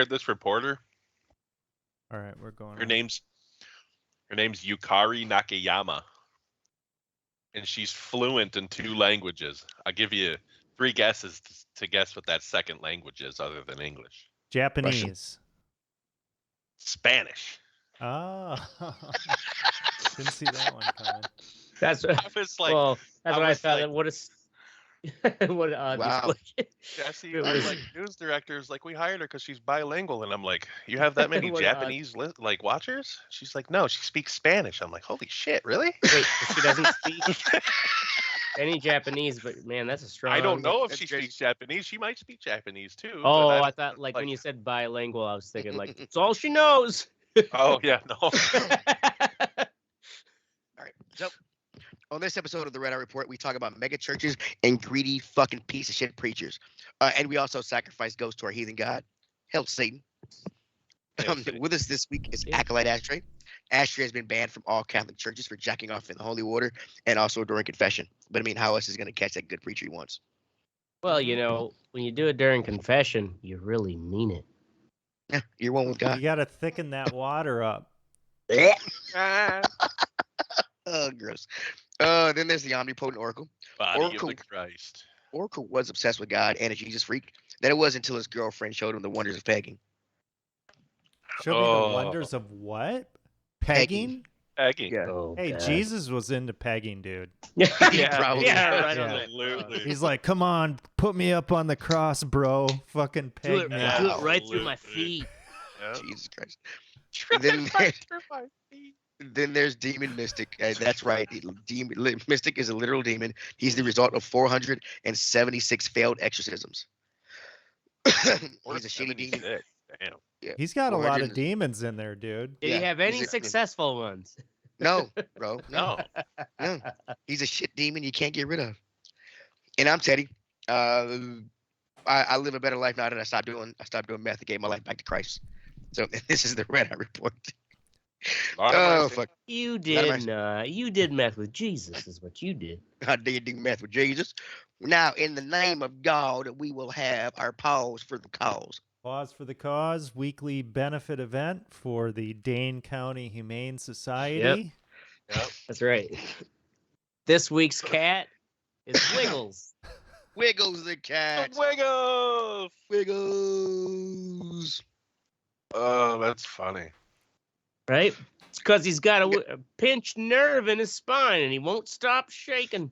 this reporter. All right, we're going. Her name's Yukari Nakayama, and she's fluent in 2 languages. I'll give you 3 guesses to guess what that second language is, other than English. Japanese. Russian. Spanish. Oh, didn't see that one coming. That's I was like, that's I what I was found. like- What is what Wow. Jesse, It I was was- like, news director's like, we hired her because she's bilingual, and I'm like, you have that many What, Japanese like watchers? She's like, no, she speaks Spanish. I'm like, holy shit, really? Wait, she doesn't speak any Japanese, but man, that's a strong. I don't know if That's she great. speaks Japanese. She might speak Japanese too. Oh, but I thought like when you said bilingual, I was thinking like it's all she knows. Oh yeah, no. All right. So, on this episode of the Red Eye Report, we talk about megachurches and greedy fucking piece of shit preachers. And we also sacrifice ghosts to our heathen god. Hail Satan. With us this week is Acolyte Ashtray. Ashtray has been banned from all Catholic churches for jacking off in the holy water and also during confession. But I mean, how else is going to catch that good preacher he wants? Well, you know, when you do it during confession, you really mean it. Yeah, you're one with You God. got to thicken that water up. Oh, gross. Then there's the omnipotent Oracle. Body Oracle. of the Christ. Oracle was obsessed with God and a Jesus freak. Then it was until his girlfriend showed him the wonders of pegging. Show me the Oh. wonders of what? Pegging. Pegging? Aggie. Oh, Hey, God. Jesus was into pegging, dude. Yeah, Probably. Yeah, right on Yeah. that. Absolutely. He's like, come on, put me up on the cross, bro. Fucking Do peg it, me. Yeah. do it right through my Absolutely. feet. Yeah. Jesus Christ. Then there's Demon Mystic. That's right. Mystic is a literal demon. He's the result of 476 failed exorcisms. He's a shitty demon. 76. Damn. Yeah. He's got a lot of 400 demons in there, dude. Did Yeah, he have he's any a- successful ones? No, bro. No. No. He's a shit demon you can't get rid of. And I'm Teddy. I live a better life now that I stopped doing meth and gave my life back to Christ. So this is the Red Eye Report. Lot of Oh mercy. fuck. You None of you did meth with Jesus, is what you did. I did do meth with Jesus. Now, in the name of God, we will have our pause for the cause. Pause for the Cause, weekly benefit event for the Dane County Humane Society. Yep. That's right. This week's cat is Wiggles. Wiggles the cat. Wiggles. Wiggles. Oh, that's funny. Right? It's because he's got a pinched nerve in his spine and he won't stop shaking.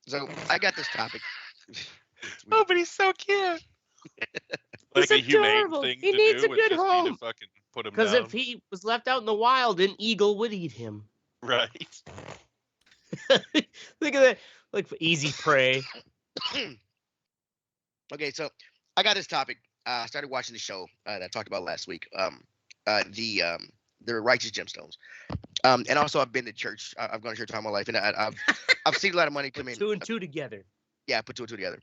So I got this topic. Oh, but he's so cute. Like He's a humane adorable. thing He to needs do a would good just be to home. fucking put him Because down. if he was left out in the wild, an eagle would eat him. Right. Look at that. Like easy prey. Okay, so I got this topic. I started watching the show that I talked about last week. The Righteous Gemstones. And also I've been to church. I've gone to church all my life, and I've seen a lot of money come in. 2 and 2 together. Yeah, put 2 and 2 together.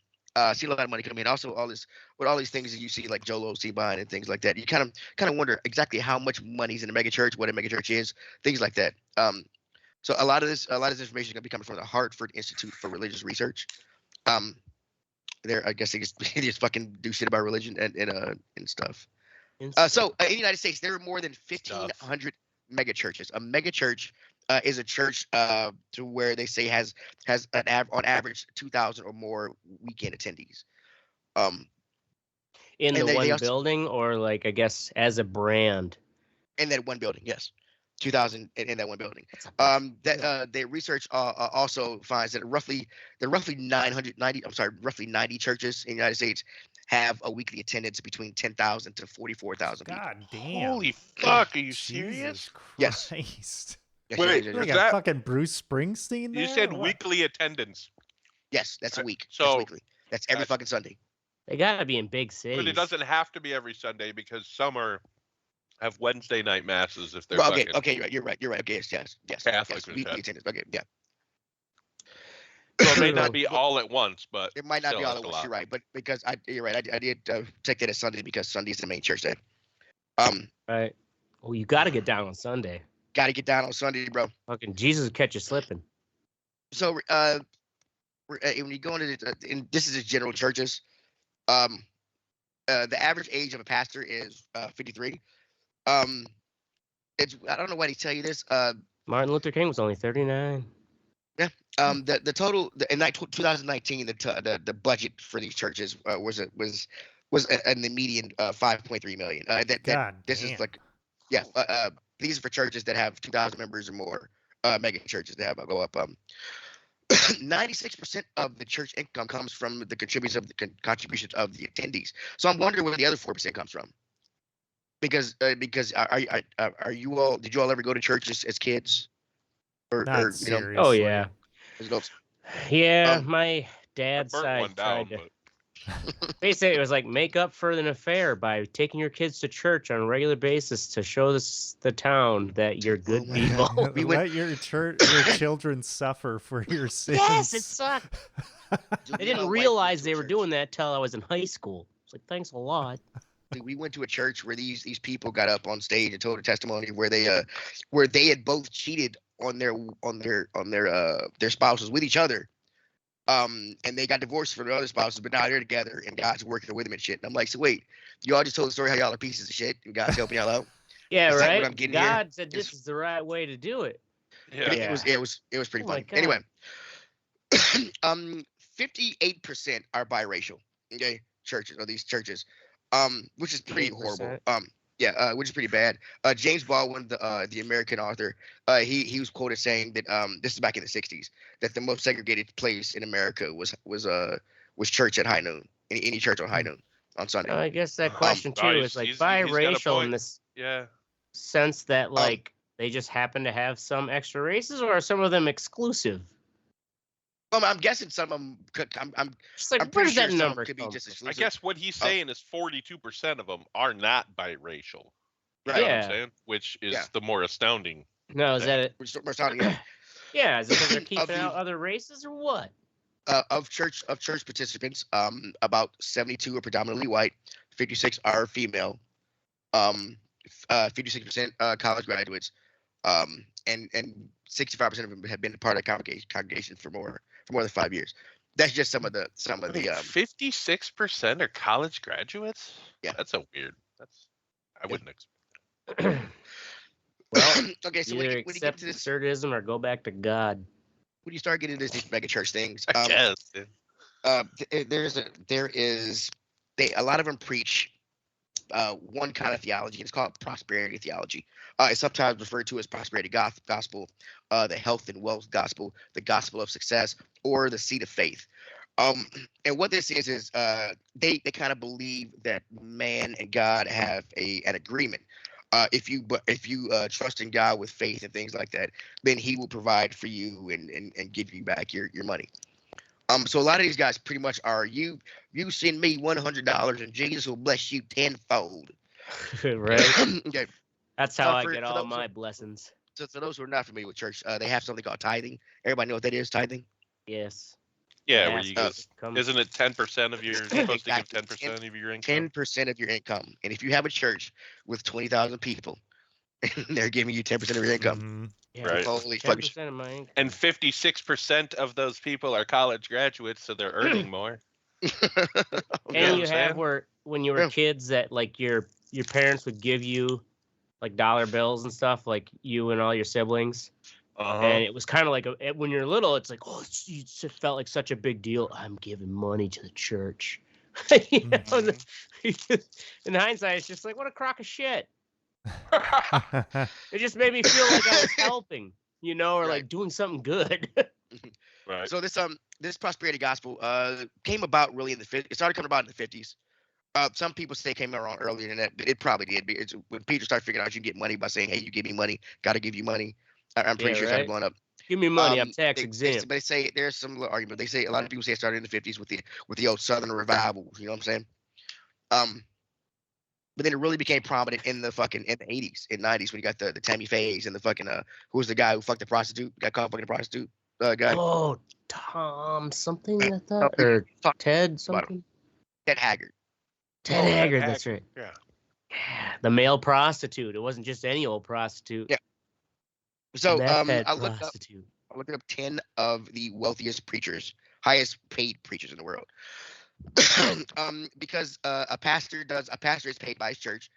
See a lot of money come in. Also, all these things that you see, like Joel Osteen buying and things like that. You kind of wonder exactly how much money's in a megachurch, what a megachurch is, things like that. So a lot of this information is gonna be coming from the Hartford Institute for Religious Research. I guess they just fucking do shit about religion and stuff. So in the United States, there are more than 1,500 megachurches. A megachurch is a church to where they say has on average 2,000 or more weekend attendees. in and the one they also- building, or like I guess as a brand. In that one building, yes, 2,000 in that one building. The research also finds that roughly 90 churches in the United States have a weekly attendance between 10,000 to 44,000 people. God damn. Holy fuck, are you Jesus serious? Yes. Christ. Yes, Wait, yes, yes, Like yes. Is a that- fucking Bruce Springsteen there? You said or what? weekly attendance, Yes, that's a week. So- that's weekly. That's every That's- fucking Sunday. They gotta be in big cities. but it doesn't have to be every Sunday because some have Wednesday night masses if they're Well, okay, fucking. okay, you're right. Okay, yes. Catholic yes, and weekly shit. attendance. Okay, yeah. So it may not be all at once, but It might not still, be all that's at a once. lot. You're right, but because you're right. I did take that as Sunday because Sunday is the main church day. Right. Oh, you gotta get down on Sunday. Got to get down on Sunday, bro. Fucking Jesus will catch you slipping. So when you go into and this is just general churches, the average age of a pastor is 53. It's I don't know why they tell you this. Martin Luther King was only 39. Yeah. The total in 2019 the budget for these churches was in the median 5.3 million. God This damn. is like, yeah. These are for churches that have 2,000 members or more. Mega churches that have go up. 96% of the church income comes from the contributions of the attendees. So I'm wondering where the other 4% comes from. Because are you all? Did you all ever go to church as kids? Not you know, seriously. Oh yeah, as adults? yeah. Um, My I dad's burnt side one down, tried to. but Basically, it was like make up for an affair by taking your kids to church on a regular basis to show the town that you're good my people. God. We went- Let your children suffer for your sins. Yes, it sucked. Dude, I me and my didn't wife realize went to they a were church. doing that till I was in high school. It's like, thanks a lot. Dude, we went to a church where these people got up on stage and told a testimony where they had both cheated on their spouses with each other. And they got divorced from their other spouses, but now they're together and God's working with them and shit. And I'm like, so wait, you all just told the story how y'all are pieces of shit and God's helping y'all out? Yeah, Is that what right. I'm getting God here? said this is the right way to do it. yeah. It was pretty Oh my funny. God. Anyway, 58% are biracial. Okay, these churches, which is pretty horrible. 8%. Which is pretty bad. James Baldwin, the American author, he was quoted saying that this is back in the 60s, that the most segregated place in America was church at high noon. Any church on high noon on Sunday. I guess that question Oh, too he's- is like he's got a biracial in point. this Yeah. sense that like they just happen to have some extra races, or are some of them exclusive? I'm guessing some of them could. I'm Just like I'm where pretty does sure that some number could be come just from? I exclusive. guess what he's saying is 42% of them are not biracial. You Right. know what Yeah. I'm saying? Which is Yeah. the more astounding. No, is that it? We're sounding yeah. Yeah, is it because they're Of keeping the- out other races or what? Of church participants, about 72 are predominantly white, 56 are female, 56% college graduates, and 65% of them have been a part of the congregation for more than 5 years. That's just some of the 56% are college graduates? Yeah. That's a weird. I wouldn't expect. Well, okay. So when either you get accept to this, absurdism or go back to God. when you start getting into these mega church things, I guess. a lot of them preach one kind of theology. It's called prosperity theology. It's sometimes referred to as prosperity gospel, the health and wealth gospel, the gospel of success, or the seed of faith. And what this is they kind of believe that man and God have an agreement. If you trust in God with faith and things like that, then He will provide for you and give you back your money. So a lot of these guys pretty much are you send me $100 and Jesus will bless you tenfold. Right? Okay. That's how I for get those all who- my blessings. So for those who are not familiar with church, they have something called tithing. Everybody know what that is, tithing? Yes. Yeah, where Ask you us just to come. isn't it 10% of your supposed to give Exactly. 10% of your income? 10% of your income. And if you have a church with 20,000 people, they're giving you 10% of your income. Mhm. Yeah, Right. Holy fucking 10% of my income. And 56% of those people are college graduates, so they're earning more. You know And what you I'm have saying? where when you were Yeah. kids that like your parents would give you like dollar bills and stuff, like you and all your siblings. And it was kind of like when you're little, it's like, oh, it felt like such a big deal. I'm giving money to the church. You know, in hindsight, it's just like, what a crock of shit. It just made me feel like I was helping, you know, or Right. like doing something good. Right. So this prosperity gospel came about really in the 50s. It started coming about in the 50s. Some people say it came around earlier than that, but it probably did. It's when Peter started figuring out you can get money by saying, "Hey, you give me money, got to give you money." I'm pretty Yeah, sure it started right. blowing up. Give me money. I'm They- tax They, exempt. but they say there's some little argument. They say a lot of people say it started in the 50s with the old Southern revival. You know what I'm saying? But then it really became prominent in the 80s and 90s when you got the Tammy Faye's and the fucking who was the guy who fucked the prostitute? Got caught fucking a prostitute guy. Oh, Tom something I Oh, thought, we or talked Ted about something. Ted Haggard. Ted Oh, Ted Haggard, that's right. Yeah. Yeah, the male prostitute. It wasn't just any old prostitute. Yeah. So Meth head I looked prostitute. up 10 of the wealthiest preachers, highest paid preachers in the world. Because a pastor is paid by his church.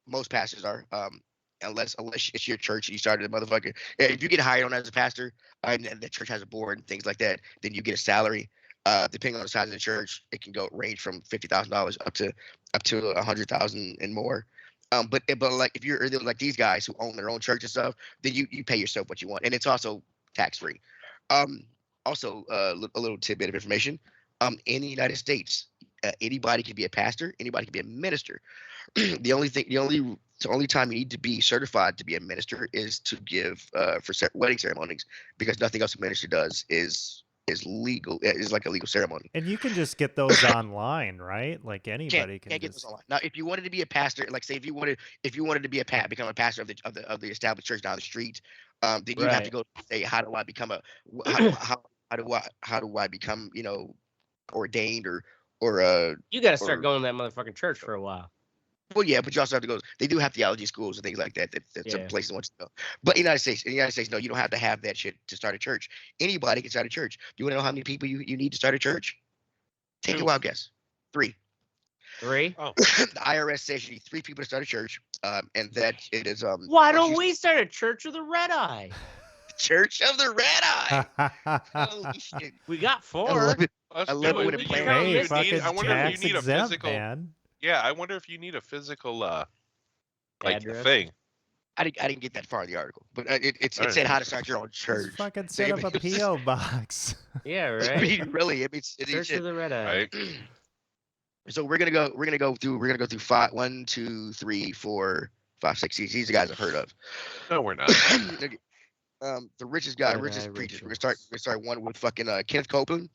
Most pastors are. Unless it's your church and you started a motherfucker. If you get hired on as a pastor, and the church has a board and things like that, then you get a salary. Depending on the size of the church, it can range from $50,000 up to $100,000 and more. But like if you're like these guys who own their own church and stuff, then you pay yourself what you want, and it's also tax free. Also, a little tidbit of information. In the United States, anybody can be a pastor, anybody can be a minister. The only time you need to be certified to be a minister is to give for wedding ceremonies, because nothing else a minister does is legal. Is like a legal ceremony. And you can just get those online, right? Like anybody Can't get just those online. Now, if you wanted to be a pastor, like say if you wanted to be become a pastor of the established church down the street, then you have to go say, how do I become how do I become ordained or you got to start going to that motherfucking church for a while. Well, yeah, but you also have to go. They do have theology schools and things like that. Some places want you to go. But in the United States, no, you don't have to have that shit to start a church. Anybody can start a church. You want to know how many people you need to start a church? Take a wild guess. 3. 3? Oh. The IRS says you need 3 people to start a church, and that it is. Why don't we start a Church of the Red Eye? Church of the Red Eye. Holy shit. We got 4. I love it when it Hey, fucking I wonder if you need a tax-exempt, physical. man. Yeah, I wonder if you need a physical Address? thing. I didn't get that far in the article, but it said how to start your own church. Just fucking set up a PO box. Yeah, right. I mean, really, Church of the Red Eye. Right. So we're gonna go through 5, 1, 2, 3, 4, 5, 6. These are the guys I've heard of. No, we're not. The richest guy, Red richest Eye preacher. We're Rituals. gonna start one with fucking Kenneth Copeland.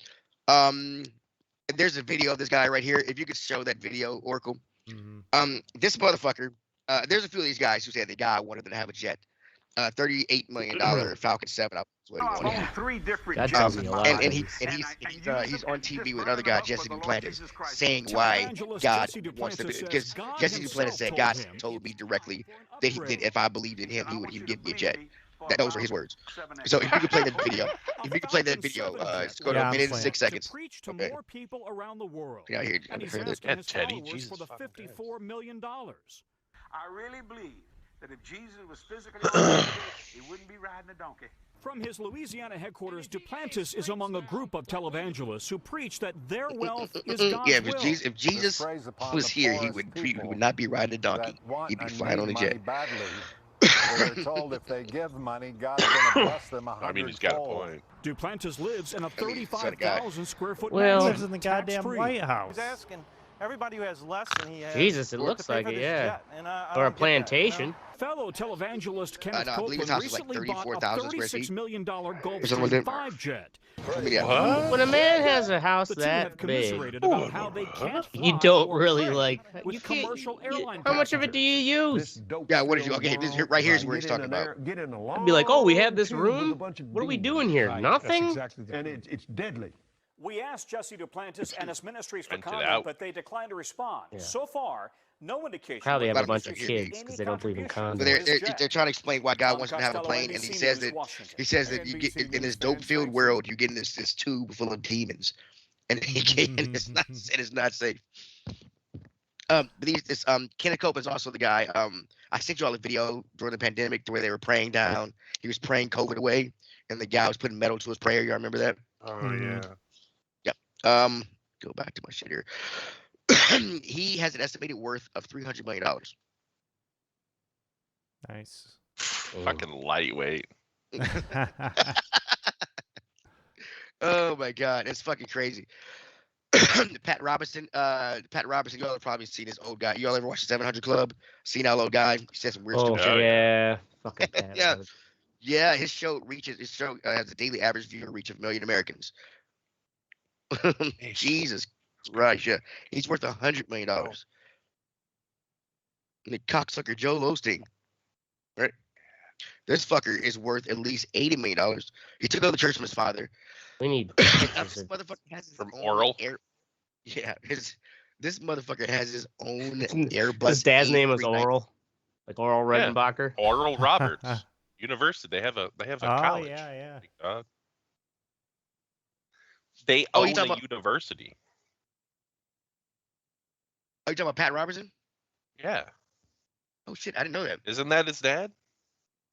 There's a video of this guy right here. If you could show that video, Oracle. This motherfucker. There's a few of these guys who said the guy wanted them to have a jet. $38 million Falcon 7. Yeah. 3 different That jets tells me in a my lot. life. And he's on TV with another guy, Jesse Duplantis, saying why God wants to, because Jesse Duplantis said God told me directly that if I believed in him, he would give me a jet. Those were his words. So if you could play that video, let's go to a minute and 6 seconds. Preach to Okay. more people around the world. Yeah, here, And he's heard this. asking his Teddy, followers Jesus for the fucking $54 million. I really believe that if Jesus was physically alive today, he wouldn't be riding a donkey. From his Louisiana headquarters, Duplantis is among a group of televangelists who preach that their wealth is God's Yeah, will. if Jesus was here, he would not be riding a donkey. He'd be flying on a jet. We're told if they give money, God's going to bless them 100-fold. I mean, he's got a point. Duplantis lives in a I mean, 35,000 square foot Well- He mansion, lives in the goddamn tax-free. White House. He's asking everybody who has less than he has. Jesus, it to looks pay like for it, this yeah. jet, and I Or a don't get that, plantation. Fellow televangelist Kenneth I believe his Copeland house is like recently bought a 34,000 square $36 feet. million something Gulfstream like that. 5 jet. Yeah. When a man has a house The two have that big, commiserated about how they can't you fly don't or really trade like. with You can't. commercial airline How much of it do you use? Yeah, what is you? Okay, right here's where he's talking about. I'd be like, oh, we have this room. What are we doing here? Nothing. And it's deadly. We asked Jesse Duplantis and his ministries for Rent it comment, out. but they declined to respond. Yeah. So far, no indication. Probably have a But- bunch of kids because they don't believe in So condoms. they're trying to explain why God wants him to have a plane, and he says that you get in this dope-filled world, you get in this tube full of demons, and it's not safe. But Kenneth Cope is also the guy. I sent you all a video during the pandemic where they were praying down. He was praying COVID away, and the guy was putting metal to his prayer. You remember that? Oh yeah. Go back to my shit here. He has an estimated worth of $300 million. Nice. Fucking lightweight. Oh my God, it's fucking crazy. Pat Robertson, y'all have probably seen this old guy. Y'all ever watch the 700 Club? Seen that old guy? He said some weird Oh stuff. yeah, fucking Pat Yeah. Robertson. Yeah, his show has a daily average viewer reach of 1 million Americans. Jesus Christ, yeah. He's worth $100 million. And the cocksucker Joel Osteen, right? This fucker is worth at least $80 million. He took over the church from his father. We need This pictures. motherfucker has his From own Oral? Yeah, this motherfucker has his own Airbus. His dad's name was A390. Oral, like Oral Yeah. Redenbacher. Oral Roberts University. They have a Oh college. yeah, yeah. They Oh, you own talking a about- university. you talking about Pat Robertson? Yeah. Oh shit, I didn't know that. Isn't that his dad?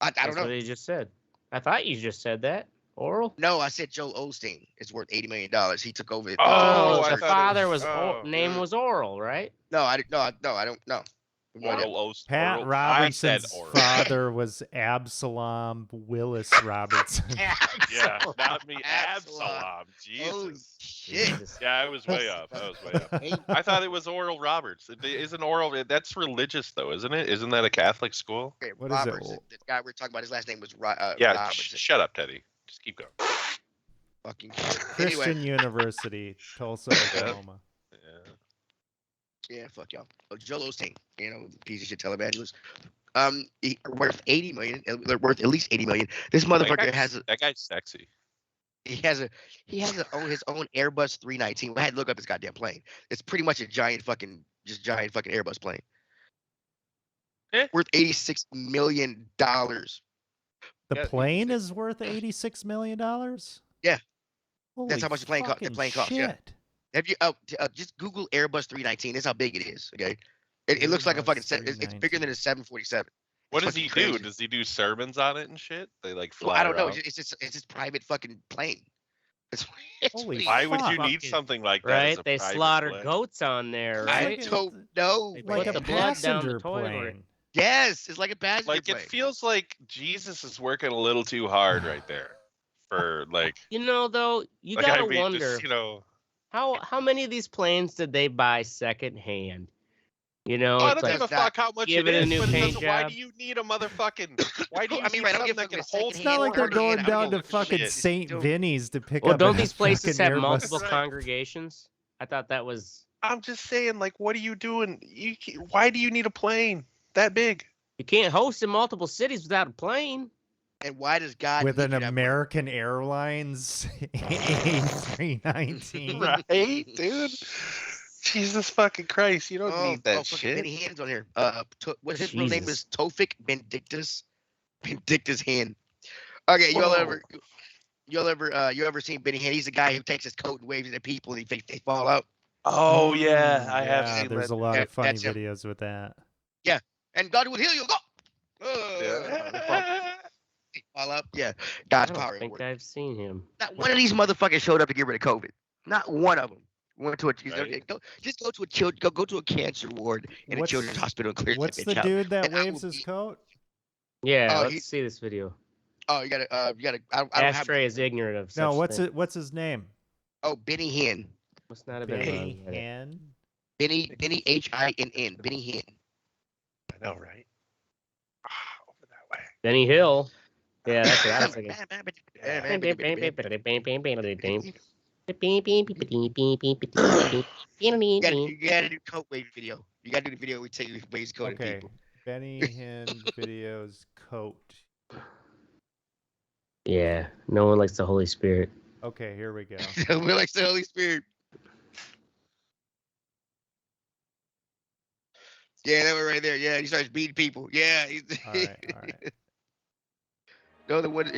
I That's don't know. what he just said. I thought you just said that. Oral? No, I said Joel Osteen is worth $80 million. He took over. Oh, I the thought it father was- was oh. name was Oral, right? No, I don't know. No idea. Pat I Robertson's said Oral. father was Absalom Willis Robertson. Yeah, not me. Absalom. Absalom. Holy Jesus. shit. Yeah, I was way up. I thought it was Oral Roberts. Isn't Oral? That's religious though, isn't it? Isn't that a Catholic school? Okay, What is it? Roberts. The guy we're talking about, his last name was Yeah. Robertson. Shut up, Teddy. Just keep going. Fucking Christian anyway, University, Tulsa, Oklahoma. yeah, fuck y'all. Oh, Joel Osteen, piece of shit televangelist. He worth 80 million. They're worth at least 80 million. This motherfucker That guy's sexy. his own Airbus 319. I had to look up this goddamn plane. It's pretty much a giant fucking Airbus plane. Worth $86 million. The plane is worth $86 million? Yeah. Holy That's how much the plane costs. Yeah. shit. Have you just Google Airbus 319? That's how big it is. Okay. It looks like a fucking Airbus it's bigger than a 747. What It's does he fucking do? crazy. Does he do sermons on it and shit? They like Well, fly I don't know. around? It's just private fucking plane. It's Holy Why would you fuck. need something like that? Right? as a They private slaughtered plane? goats on there, I right? don't know. They Like put a the blood down the passenger toilet. plane. Yes, it's like a passenger Like plane. it feels like Jesus is working a little too hard right there. For like, Though, you like gotta I mean, wonder just, how many of these planes did they buy secondhand? I it's don't like give a fuck how much give it it a is. new but it paint doesn't- why job. do you need a motherfucking? Why do you I mean, need right, I don't something give a that fuck can if it's hold? It's not like they're going down to fucking shit. St. Vinny's to pick well, up don't a these places fucking have Airbus. multiple Right. congregations? I thought that was. I'm just saying, like, what are you doing? Why do you need a plane that big? You can't host in multiple cities without a plane. And why does God With need an you to have American Airlines A319. Right, dude. Jesus fucking Christ! You don't need that fucking shit. Benny Hinn's on here. What his real name Jesus. is? Tofik Benedictus. Benedictus Hinn. Okay, you ever seen Benny Hinn? He's the guy who takes his coat and waves it at people and they fall out. Oh yeah, I have Yeah, seen there's that. a lot Yeah, of funny that's him. videos with that. And God will heal you. Go. Yeah. They fall out. Yeah, I God's don't power. at think work. I've seen him. Not one of these motherfuckers showed up to get rid of COVID. Not one of them. Went to a Right. just go to a cancer ward in a What's- children's hospital and clear What's that the bitch out. dude that And I waves will his be- coat? Yeah, Oh, let's he- see this video. Oh, you gotta. I don't have. Ashtray is ignorant of such No, what's thing. it? What's his name? Oh, Benny Hinn. Must not have been Benny on Reddit. Hinn. Benny Hinn. Benny Hinn. I know, right? Over that way. Benny Hill. Yeah, that's what I was thinking. You gotta do coat wave video. You gotta do the video where we take you waves coat at Okay. people. Benny Hinn videos coat. Yeah, no one likes the Holy Spirit. Okay, here we go. We're like the Holy Spirit. Yeah, that one right there. Yeah, he starts beating people. Yeah. All right. No, the one. Oh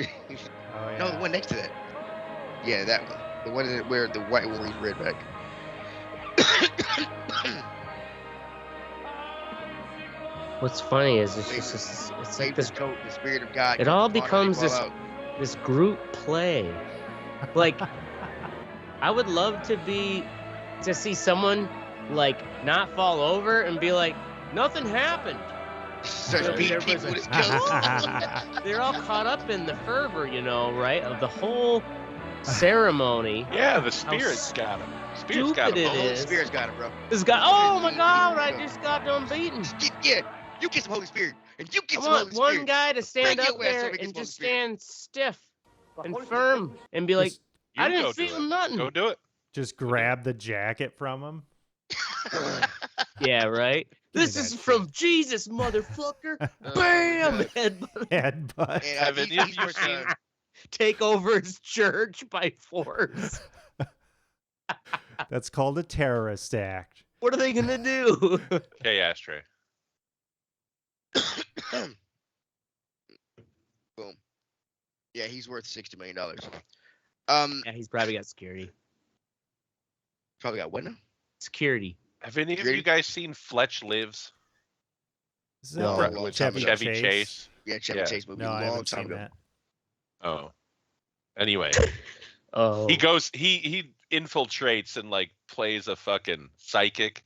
yeah. No, the one next to that. Yeah, that one. The one where the white one wears red back. What's funny is it's like Save this this coat, the Spirit of God. It comes all upon him, becomes they this- fall out. this group play. Like I would love to see someone like not fall over and be like, nothing happened. Starts Yeah, beating everybody's people with his like, coat. They're all caught up in the fervor, right, of the whole ceremony. Yeah, the Spirit's got him. Spirit's got stupid him. it The Holy is. Spirit's got it, bro. This guy, oh my God, I just got done beaten. Yeah, you get some Holy Spirit, and you get I some Holy want Spirit. one guy to stand Bring up your ass there over, get and some just Holy Spirit. stand stiff and firm and be like, Just- I You didn't go do feel it. nothing. Go do it. Just grab the jacket from him. Yeah, right. Give me This is that from Jesus, motherfucker. Oh, Bam! God. Headbutt. Headbutt. And, Have any of you he's- seen? Take over his church by force. That's called a terrorist act. What are they gonna do? Okay, Ashtray. Boom. Yeah, he's worth $60 million. Yeah, he's probably got security. Probably got what now? Security. Have any of Ready? you guys seen Fletch Lives? Is No, that a the long time ago. Chevy Chase. Yeah, Chevy Yeah. Chase movie. No, I long haven't time seen ago. that. Oh. Anyway, Oh. he goes. He infiltrates and like plays a fucking psychic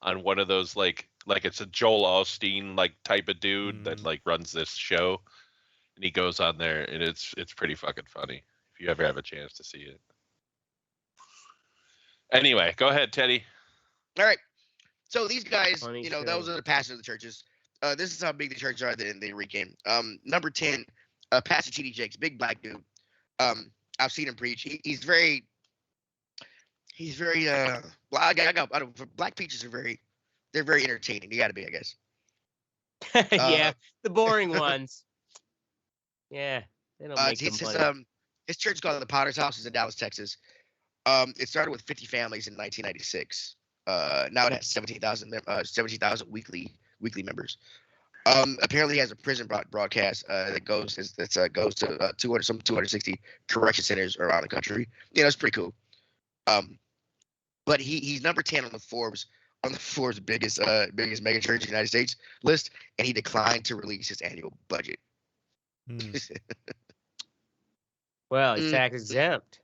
on one of those like it's a Joel Osteen like type of dude that like runs this show, and he goes on there and it's pretty fucking funny if you ever have a chance to see it. Anyway, go ahead, Teddy. All right. So these guys, Funny you know, show. those are the pastors of the churches. This is how big the churches are in the recame. Number 10, Pastor T.D. Jakes, big black dude. I've seen him preach. He's very black preachers are they're very entertaining. You got to be, I guess. Yeah, the boring ones. Yeah, they don't make the money. His church is called the Potter's House. It's in Dallas, Texas. It started with 50 families in 1996. Now it has 17,000 weekly members. Apparently he has a prison broadcast that goes to 260 correction centers around the country. You know, it's pretty cool. But he's number 10 on the Forbes biggest megachurch in the United States list, and he declined to release his annual budget. Well, he's tax exempt.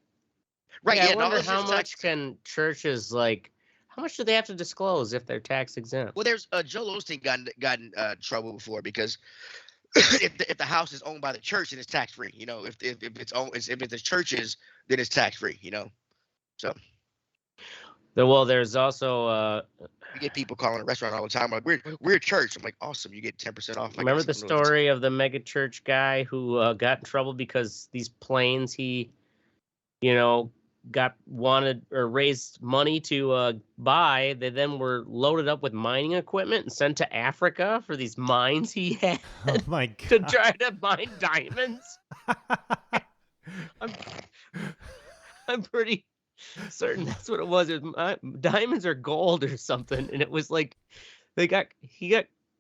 Right. Yeah, Yeah. I wonder no, how much can churches how much do they have to disclose if they're tax exempt? Well, there's Joel Osteen got in trouble before because if the house is owned by the church, then it's tax free. You know, if it's churches, then it's tax free. You know, so. Well, there's also you get people calling a restaurant all the time like we're a church. I'm like, awesome, you get 10% off. Remember the story of the MegaChurch guy who got in trouble because these planes he, wanted or raised money to buy. They then were loaded up with mining equipment and sent to Africa for these mines he had Oh my God. to try to mine diamonds. I'm pretty certain that's what it was. It was diamonds or gold or something, and it was like he got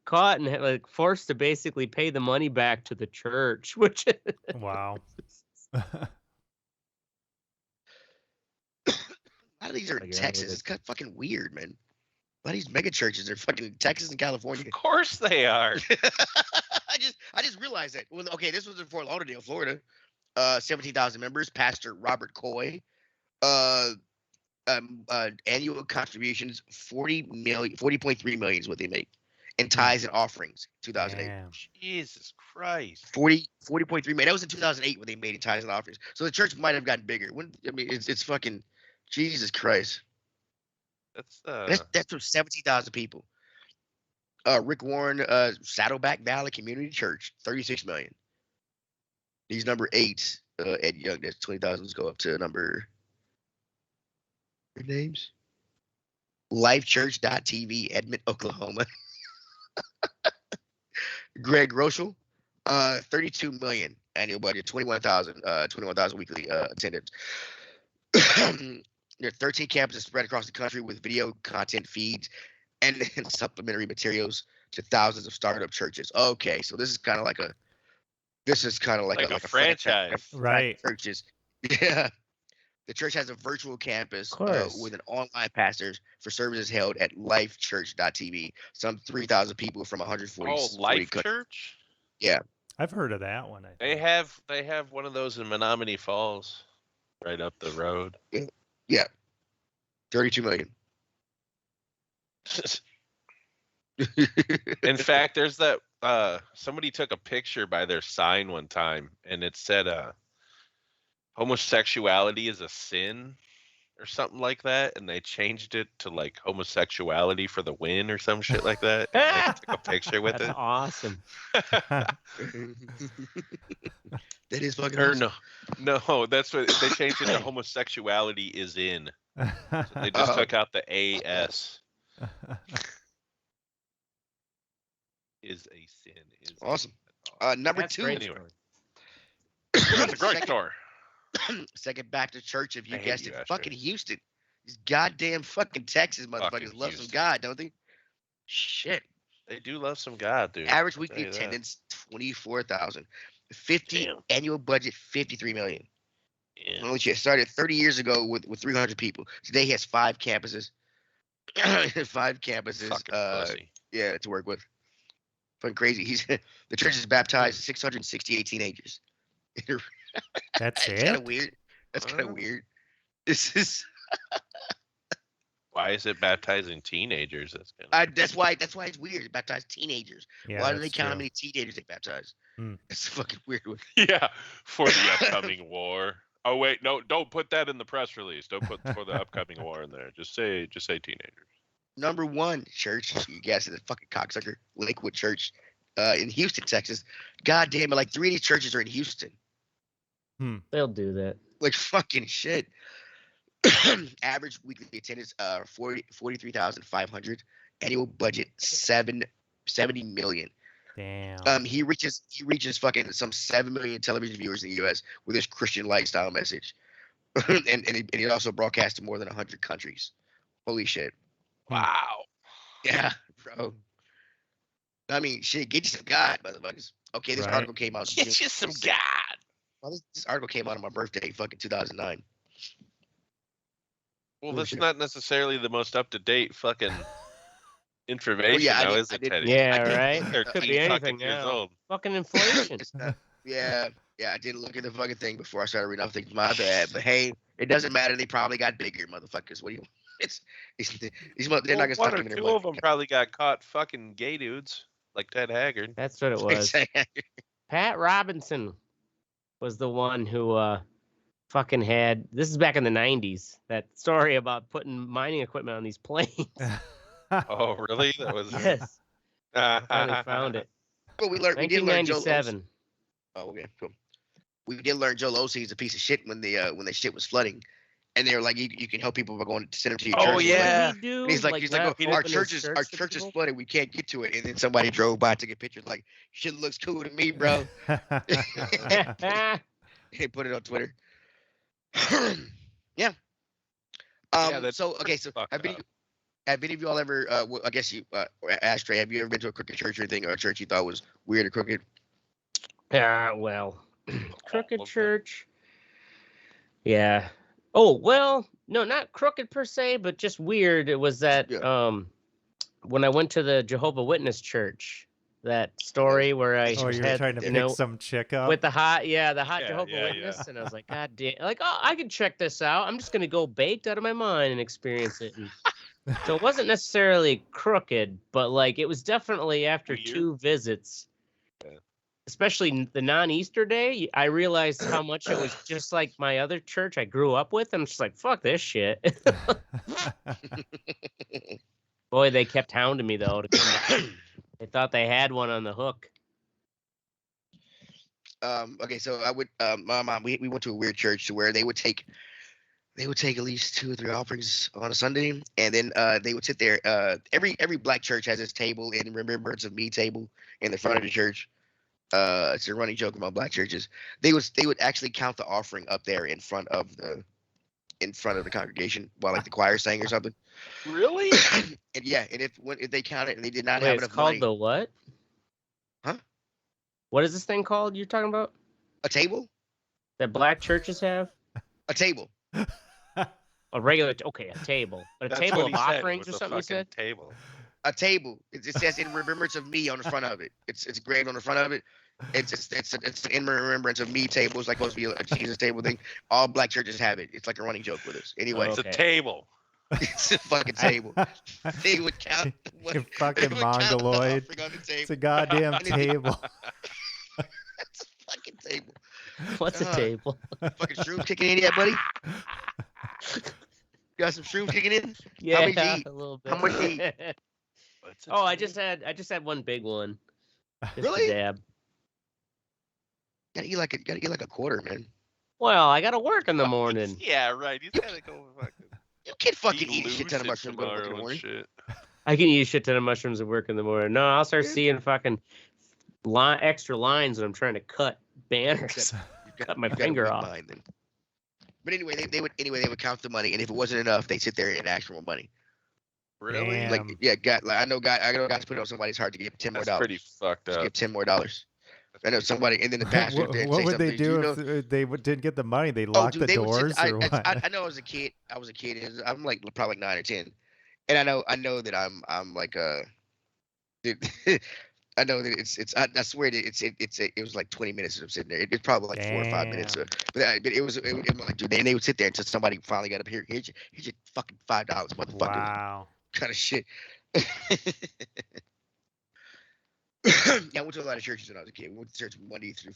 caught and had, forced to basically pay the money back to the church, which Wow. A lot of these are in Texas. It's kind of fucking weird, man. A lot of these mega churches are fucking Texas and California. Of course they are. I just realized that. Well, okay, this was in Fort Lauderdale, Florida. 17,000 members. Pastor Robert Coy. Annual contributions 40.3 million is what they make, and tithes and offerings 2008. Damn. Jesus Christ. 40.3 million. That was in 2008 when they made it tithes and offerings. So the church might have gotten bigger. It's fucking Jesus Christ. That's from 17,000 people. Rick Warren, Saddleback Valley Community Church, 36 million. He's number 8. Ed Young, that's 20,000. Let's go up to number. Their names. Lifechurch.tv, Edmond, Oklahoma. Greg Rochel, 32 million annual budget, 21,000 weekly attendance. There are 13 campuses spread across the country with video content feeds and supplementary materials to thousands of startup churches. Okay, so this is kind of like a a franchise, right? Churches, yeah. The church has a virtual campus with an online pastors for services held at lifechurch.tv. Some 3,000 people from 140. Oh, Life Church? Yeah. I've heard of that one. They have one of those in Menominee Falls, right up the road. Yeah. 32 million. In fact, there's that somebody took a picture by their sign one time and it said homosexuality is a sin or something like that, and they changed it to like homosexuality for the win or some shit like that. And they took a picture with That's it. Awesome. That is fucking awesome. No, that's what they changed it to. Homosexuality is in. So they just took out the AS. Is a sin. Is awesome. Number That's 2. great. Anyway. That's a great store. Second Baptist Church, if you I hate guessed you, it, Ashtray. fucking Houston. These goddamn fucking Texas motherfuckers Fucking love some Houston. God, don't they? Shit. They do love some God, dude. Average I'll weekly tell you that. attendance 24,000. 50 Damn. annual budget 53 million. Yeah. Holy shit! Started 30 years ago with 300 people. Today he has 5 campuses. 5 campuses. Fucking pussy. Yeah, to work with. Fucking crazy. The church has baptized 668 teenagers. That's It's kind of it? weird. That's kind of weird. This is. Why is it baptizing teenagers? That's That's why it's weird. They baptize teenagers. Yeah, Why do they that's count how true. many teenagers they baptize? Hmm. It's a fucking weird one. yeah, for the upcoming war. Oh wait, no, don't put that in the press release. Don't put for the upcoming war in there. Just say teenagers. Number 1 church, you guys, the fucking cocksucker, Lakewood Church, in Houston, Texas. God damn it! Like 3 of these churches are in Houston. They'll do that. Like fucking shit. Average weekly attendance 43,500. Annual budget 70 million. Damn. He reaches fucking some 7 million television viewers in the U.S. with his Christian lifestyle message, and he also broadcast to more than 100 countries. Holy shit! Wow. Yeah, bro. I mean, shit. Get you some God, motherfuckers. Okay, this Right. article came out. Get you some God. Well, this article came out on my birthday, fucking 2009. Well, Oh, that's shit. not necessarily the most up to date fucking information, I now, did- is I it, did- Teddy? Yeah, I did- right. They're Could be 13 fucking anything years now. old. Fucking inflation. Yeah, I didn't look at the fucking thing before I started reading off things. My bad. But hey, it doesn't matter. They probably got bigger, motherfuckers. What do you? They're not Well, gonna one fuck or them in their two of them probably got caught fucking gay dudes like Ted Haggard. That's what it was. Pat Robinson was the one who fucking had. This is back in the 90s. That story about putting mining equipment on these planes. Oh, really? That was. Yes. I finally found it. Well, we did learn Joel Osteen. 1997. Oh, okay, cool. We did learn Joel Osteen's a piece of shit when the shit was flooding, and they were like, you can help people by going to send them to your Oh, church. yeah. What did he do? And he's like, not oh, our open his church is to people? flooded. We can't get to it. And then somebody drove by, took a picture, like, shit looks cool to me, bro. He put it on Twitter. Yeah. that's So okay. So fucked have up. any of y'all ever? I guess you, Ashtray. Have you ever been to a crooked church or anything, or a church you thought was weird or crooked? Well, crooked of them. church. Yeah. Oh, well, no, not crooked per se, but just weird. It was that when I went to the Jehovah Witness church, that story where I Oh, you're had, trying to you pick know, some chick up? with the hot Yeah, Jehovah yeah, Witness, yeah. and I was like, God damn, like, oh, I can check this out. I'm just gonna go baked out of my mind and experience it. And so it wasn't necessarily crooked, but like it was definitely after Weird. 2 visits, Yeah. especially the non-Easter day, I realized how much it was just like my other church I grew up with. I'm just like, fuck this shit. Boy, they kept hounding me though to come back. They thought they had one on the hook. Okay, so I would my mom, we went to a weird church to where they would take at least 2 or 3 offerings on a Sunday, and then they would sit there. Every black church has this table in remembrance of me table in the front of the church. It's a running joke about black churches. They would actually count the offering up there in front of the congregation while like the choir sang or something. Really? And yeah, and if they counted and they did not Wait, have it's enough called money, the what? Huh? What is this thing called you're talking about? a table, That black churches have? a table. A regular, okay, a table. But a That's table what of he said, offerings or was a something you fucking said? Table. A table. It says in remembrance of me on the front of it. It's engraved on the front of it. It's in remembrance of me table. It's like supposed to be a Jesus table thing. All black churches have it. It's like a running joke with us. Anyway, It's Okay. a table. it's a fucking table. They would count. You fucking mongoloid. It's a goddamn table. It's a fucking table. What's a Uh, table? Fucking shrooms kicking in yet, buddy? Got some shrooms kicking in? Yeah, many do you eat? a little bit. How much do you What's a Oh, I table? just had one big one. Just Really? a dab. Gotta eat like a quarter, man. Well, I gotta work in the morning. Yeah, right. He's gotta go fucking. You can't fucking be eat a shit ton of lucid mushrooms going to work in the tomorrow and morning. shit. I can eat a shit ton of mushrooms and work in the morning. No, I'll start Yeah. seeing fucking extra lines when I'm trying to cut banners. Cut my You've got a finger weak off. mind, then. But anyway, they would count the money, and if it wasn't enough, they'd sit there and ask for more money. Really? Damn. Like, yeah, I know guys put it on somebody's heart to give $10 more. That's pretty fucked Just up. give $10 more. I know somebody, and then the pastor. What would they do if they didn't get the money? They lock the they would sit- doors or what? I know as a kid, I'm like probably like 9 or 10, And I know that I'm like dude, I know that I swear that it was like 20 minutes of sitting there. It's probably like 4 or 5 minutes. Damn. But it was like, dude, and they would sit there until somebody finally got up here. Here's your fucking $5, motherfucker. Wow. Kind of shit. Yeah, I went to a lot of churches when I was a kid. We went to church Monday through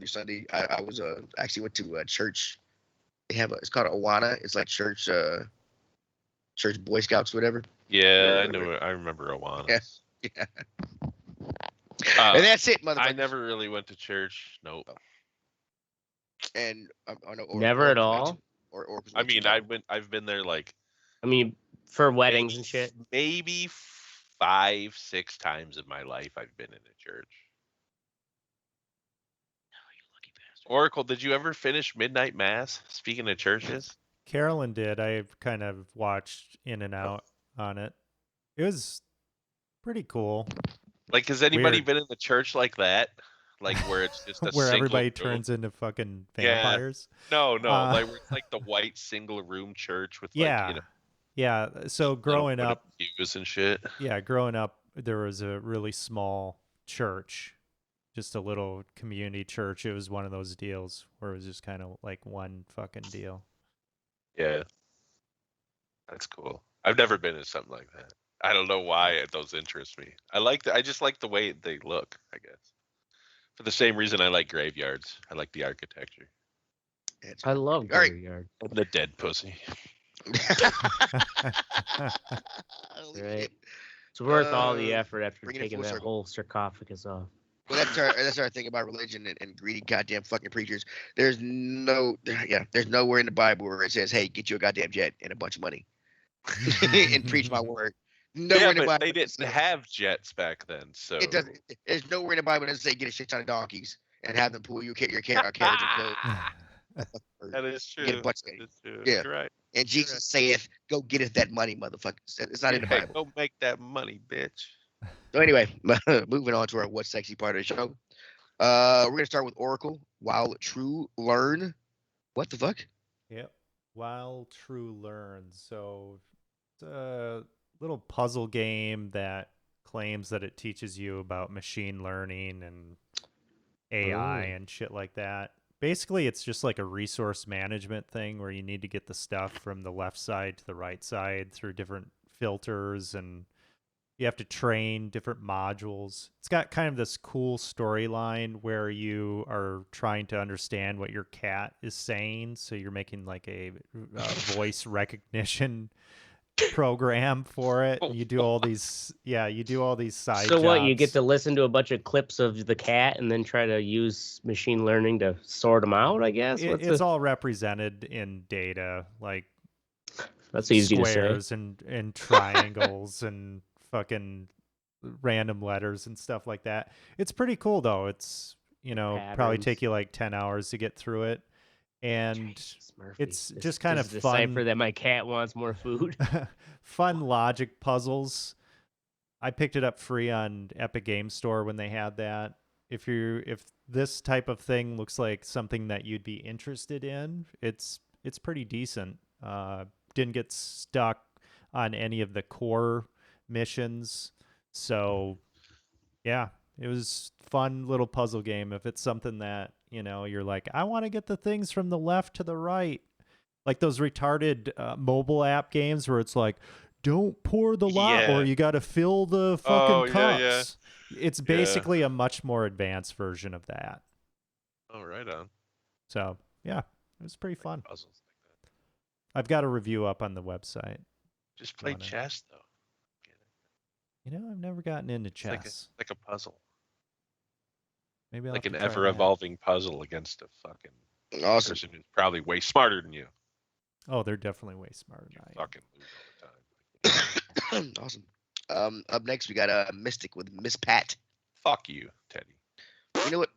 Sunday. I was actually went to a church. They have it's called Awana. It's like church Boy Scouts, whatever. Yeah, I remember Awana. Yeah. And that's it, motherfucker. I never really went to church. Nope. And Never at all. Or I mean, I've been there like. I mean, for weddings and shit. Maybe 5-6 times in my life I've been in a church. Oh, you lucky bastard. Oracle, did you ever finish midnight mass? Speaking of churches, Carolyn did. I've kind of watched in and out on it. It was pretty cool. like, has anybody Weird. been in a church like that? Like where it's just a Where single everybody room? turns into fucking Yeah. vampires. No, like where it's like the white single room church with like Yeah. So growing little up, pews and shit. yeah, growing up, there was a really small church, just a little community church. It was one of those deals where it was just kind of like one fucking deal. Yeah, that's cool. I've never been in something like that. I don't know why those interest me. I just like the way they look, I guess. For the same reason I like graveyards. I like the architecture. I love All right. graveyard. And the dead pussy. Holy Right. shit. It's worth all the effort after bring it taking full that circle. whole sarcophagus off. Well, that's our thing about religion and greedy goddamn fucking preachers. There's nowhere in the Bible where it says, "Hey, get you a goddamn jet and a bunch of money and preach my word." Nowhere Yeah, in the but Bible they does it didn't say- have jets back then, so It doesn't. There's nowhere in the Bible that doesn't say get a shit ton of donkeys and have them pull your carriage and clothes. That is true. Get a bunch of That is true. Yeah. You're right. And Jesus saith, "Go getteth that money, motherfuckers." It's not in the Hey, Bible. go make that money, bitch. So anyway, moving on to our what's sexy part of the show. We're gonna start with Oracle. While true learn, what the fuck? Yep. While true learns. So it's a little puzzle game that claims that it teaches you about machine learning and AI and shit like that. Basically, it's just like a resource management thing where you need to get the stuff from the left side to the right side through different filters, and you have to train different modules. It's got kind of this cool storyline where you are trying to understand what your cat is saying. So you're making like a voice recognition program for it. You do all these, side So what? You get jobs. to listen to a bunch of clips of the cat and then try to use machine learning to sort them out, I guess? It's all represented in data, like That's easy to say. squares and triangles and fucking random letters and stuff like that. It's pretty cool though. It's, probably Patterns. take you like 10 hours to get through it. And Jesus, Murphy. it's just kind This of is fun. decipher that my cat wants more food. Fun logic puzzles. I picked it up free on Epic Game Store when they had that. If this type of thing looks like something that you'd be interested in, it's pretty decent. Didn't get stuck on any of the core missions. So yeah, it was fun little puzzle game. If it's something that, you're like, I want to get the things from the left to the right. Like those retarded mobile app games where it's like, don't pour the lot Yeah. or you got to fill the fucking Oh, cups. yeah. It's basically a much more advanced version of that. Oh, right on. So yeah, it was pretty fun. Puzzles like that. I've got a review up on the website. Just play Wanna- chess though. I've never gotten into It's chess. like a puzzle. Maybe I'll Like have an to try that. ever-evolving puzzle against a fucking Awesome. person who's probably way smarter than you. Oh, they're definitely way smarter than I am. Fucking lose all the time. Awesome. Up next we got Mystic with Miss Pat. Fuck you, Teddy. You know what?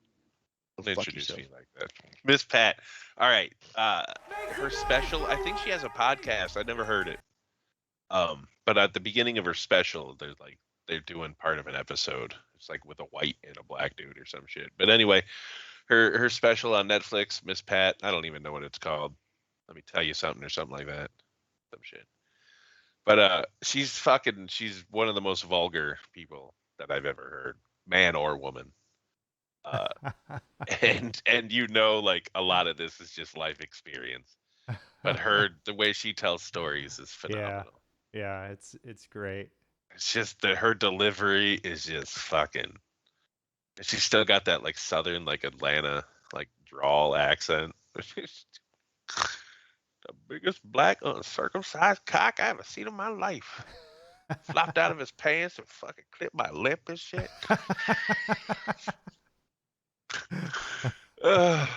Don't Fuck introduce yourself. me like that. Miss Pat. All right. Her special, I think she has a podcast. I never heard it. But at the beginning of her special, they're doing part of an episode. It's like with a white and a black dude or some shit. But anyway, her special on Netflix, Miss Pat, I don't even know what it's called. Let me tell you something or something like that. Some shit. But she's one of the most vulgar people that I've ever heard, man or woman. And like a lot of this is just life experience. But the way she tells stories is phenomenal. Yeah, it's great. It's just that her delivery is just fucking. She's still got that like southern, like Atlanta, like drawl accent. The biggest black uncircumcised cock I ever seen in my life. Flopped out of his pants and fucking clipped my lip and shit.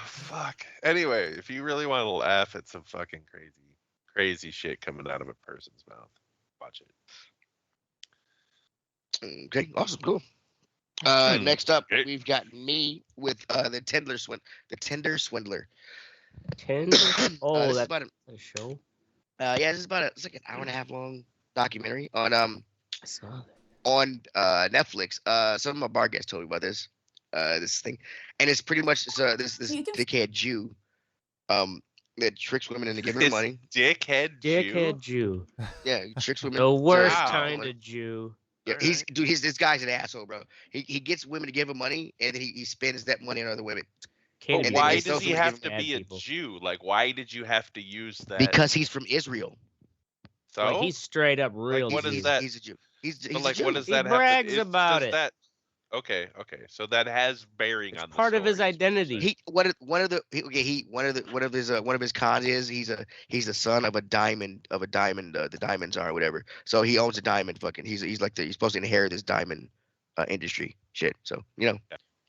Fuck. Anyway, if you really want to laugh at some fucking crazy shit coming out of a person's mouth, watch it. Okay, awesome, cool. Next up, we've got me with the Tinder Swindler. Tinder? Oh, that's about a show. Yeah, this is it's like an hour and a half long documentary on I saw that. on Netflix. Some of my bar guests told me about this thing, and it's pretty much this dickhead Jew that tricks women into giving her money. Dickhead Jew. Yeah, he tricks women. The worst kind of Jew. Yeah, this guy's an asshole, bro. He gets women to give him money, and then he spends that money on other women. But why does he have to be a Jew? Like, why did you have to use that? Because he's from Israel. So like, he's straight up real. Like, what is that? He's a Jew. He's like, a Jew. what does that he brags have to, about it. Okay. So that has bearing it's on the part of his story. identity. One of his cons is he's the son of the diamond the diamond czar or whatever. So he owns a diamond he's supposed to inherit this diamond industry shit. So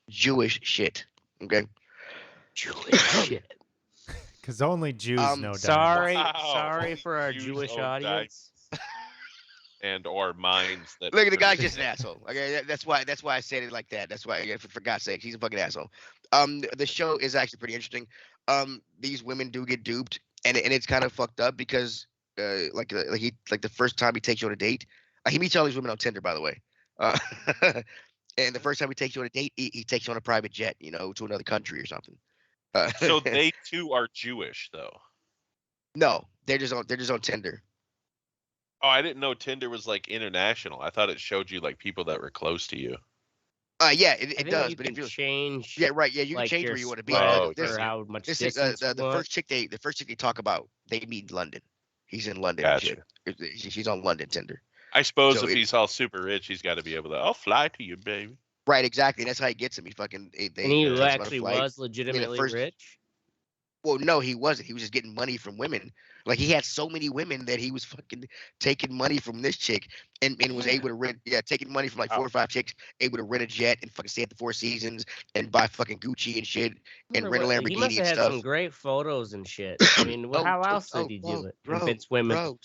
Jewish shit. Okay. Jewish shit. Because only Jews know. Sorry for our Jewish audience. And or minds that look at the guy's just an asshole. Okay, that's why I said it like that. That's why, for God's sake, he's a fucking asshole. The show is actually pretty interesting. These women do get duped, and it's kind of fucked up because like the first time he takes you on a date, he meets all these women on Tinder, by the way. And the first time he takes you on a date, he takes you on a private jet, to another country or something. So they too are Jewish, though. No, they're just on Tinder. Oh, I didn't know Tinder was like international. I thought it showed you like people that were close to you. Yeah, it does. But if you change, yeah, right, yeah, you can change where you want to be. How much this is the first chick they talk about. They meet in London. He's in London. Gotcha. She's on London Tinder. I suppose if he's all super rich, he's got to be able to. I'll fly to you, baby. Right, exactly. That's how he gets him. He fucking. And he actually was legitimately rich. Well, no, he wasn't. He was just getting money from women. Like, he had so many women that he was fucking taking money from this chick and was able to rent, taking money from like 4 or 5 chicks, able to rent a jet and fucking stay at the Four Seasons and buy fucking Gucci and shit and rent a Lamborghini and stuff. He must have had some great photos and shit. I mean, how else did he do it? Convince women. Bro,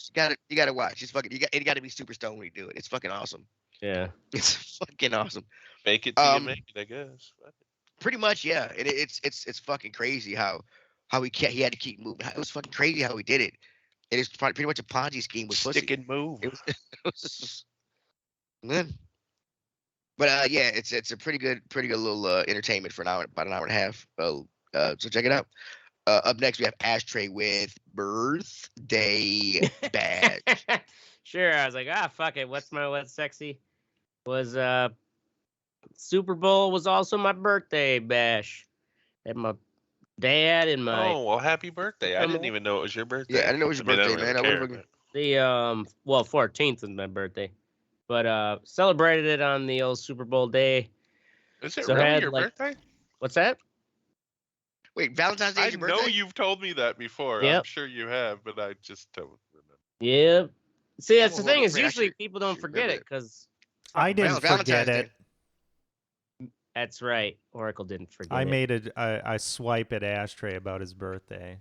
you gotta watch. It's fucking. You got to be super stoned when you do it. It's fucking awesome. Yeah, it's fucking awesome. Make it till you make it, I guess. Pretty much, yeah. And it's fucking crazy how he had to keep moving. It was fucking crazy how he did it. It is pretty much a Ponzi scheme with pussy. Stick and move. It was man. But yeah, it's a pretty good little entertainment for about an hour and a half. So check it out. Up next we have Ashtray with Birthday Badge. Sure, I was like, fuck it. What's sexy? Was Super Bowl was also my birthday bash. At my dad and my happy birthday. I didn't even know it was your birthday. Yeah, I didn't know it was your birthday, man. The 14th is my birthday. But celebrated it on the old Super Bowl day. Is it really your birthday? What's that? Wait, Valentine's Day is your birthday? I know you've told me that before. Yep. I'm sure you have, but I just don't remember. Yeah. See, that's the thing is usually people don't forget it because I didn't forget it. That's right. Oracle didn't forget I made a swipe at Ashtray about his birthday.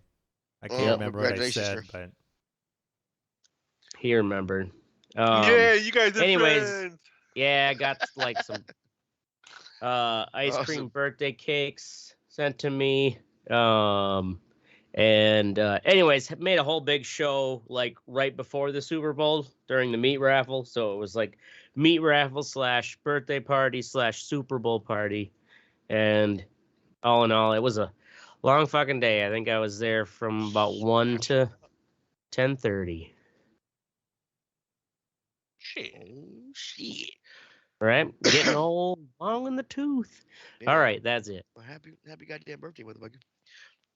I can't remember what I said, but he remembered. Yeah, you guys are friends. Yeah, I got like some ice cream birthday cakes sent to me. And anyways, made a whole big show like right before the Super Bowl during the meat raffle. So it was like meat raffle / birthday party / Super Bowl party. And all in all, it was a long fucking day. I think I was there from about 1 to 10:30. shit. Right? Getting old, long in the tooth. Yeah. All right, that's it. Well, happy goddamn birthday, motherfucker.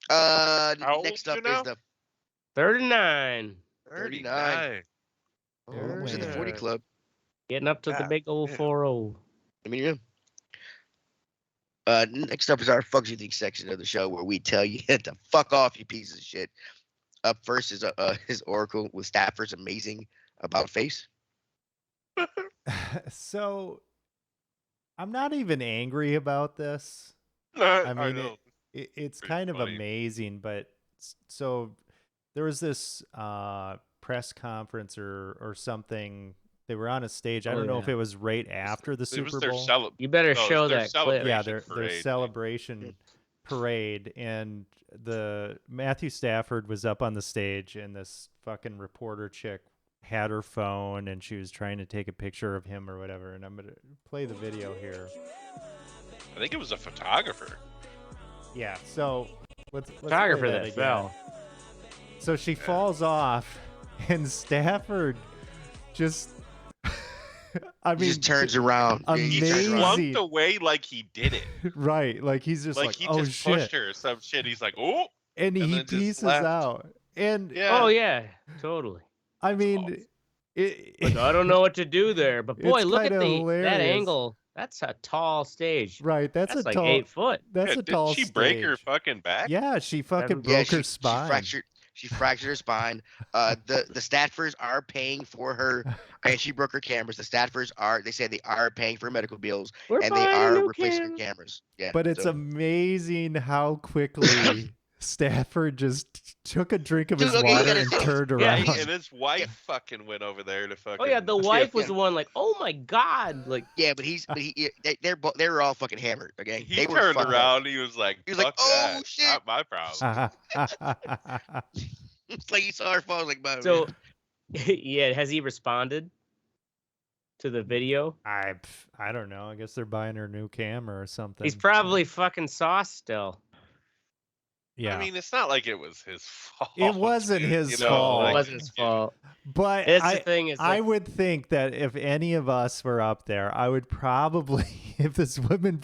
How Next old up you is now? the 39. 39. Oh, Who's in the 40 man. club? Getting up to the God big old damn. 40. I mean, next up is our Fuck You Think section of the show where we tell you to fuck off, you pieces of shit. Up first is his Oracle with Stafford's amazing about face. So I'm not even angry about this. I mean, know. it's Pretty kind of funny. amazing, but so there was this press conference or something. They were on a stage. I Oh, don't know if yeah. it was right after the It was Super their Bowl. You better no, it show was their that clip. Yeah, celebration their parade. celebration parade, and the Matthew Stafford was up on the stage, and this fucking reporter chick had her phone, and she was trying to take a picture of him or whatever. And I'm gonna play the video here. I think it was a photographer. Yeah, so let's play Photographer that that again. fell. So she falls off, and Stafford just, I He mean, just turns around. Yeah, he turns amazing. around. Slumped away like he did it. right? Like he's just like he oh just shit, pushed her or some shit. He's like, oh, and he then just pieces left. out. And Yeah. Oh, yeah, totally. I mean, awesome. Like, I don't know what to do there. But boy, It's look at kinda that hilarious. angle. That's a tall stage. right? That's That's a like tall. 8 foot. That's Yeah, a tall didn't she break her stage. fucking back? Yeah, she fucking Yeah, broke her spine. She fractured her spine. The Staffords are paying for her, and she broke her cameras. The Staffords they say they are paying for medical bills, We're and they buying a are new replacing her camera. cameras. Yeah, But it's so- amazing how quickly Stafford just took a drink of his Dude, okay, you water gotta and think. turned Yeah, around. And his wife fucking went over there to fucking. Oh, yeah, the wife was yeah. the one like, oh, my God. Like, Yeah, but they were all fucking hammered. Okay, He they were turned fucked up. around. He was like, He was like, "Fuck "Oh, that. shit." Not my problem." It's like he saw her fall. I was like, "Man, so, yeah, has he responded to the video? I don't know. I guess they're buying her new camera or something. He's probably fucking sauce still. yeah. I mean, it's not like it was his fault. It wasn't dude, his you know, fault. like, It wasn't his fault. but That's the thing is, I like, would think that if any of us were up there, I would probably, if this woman,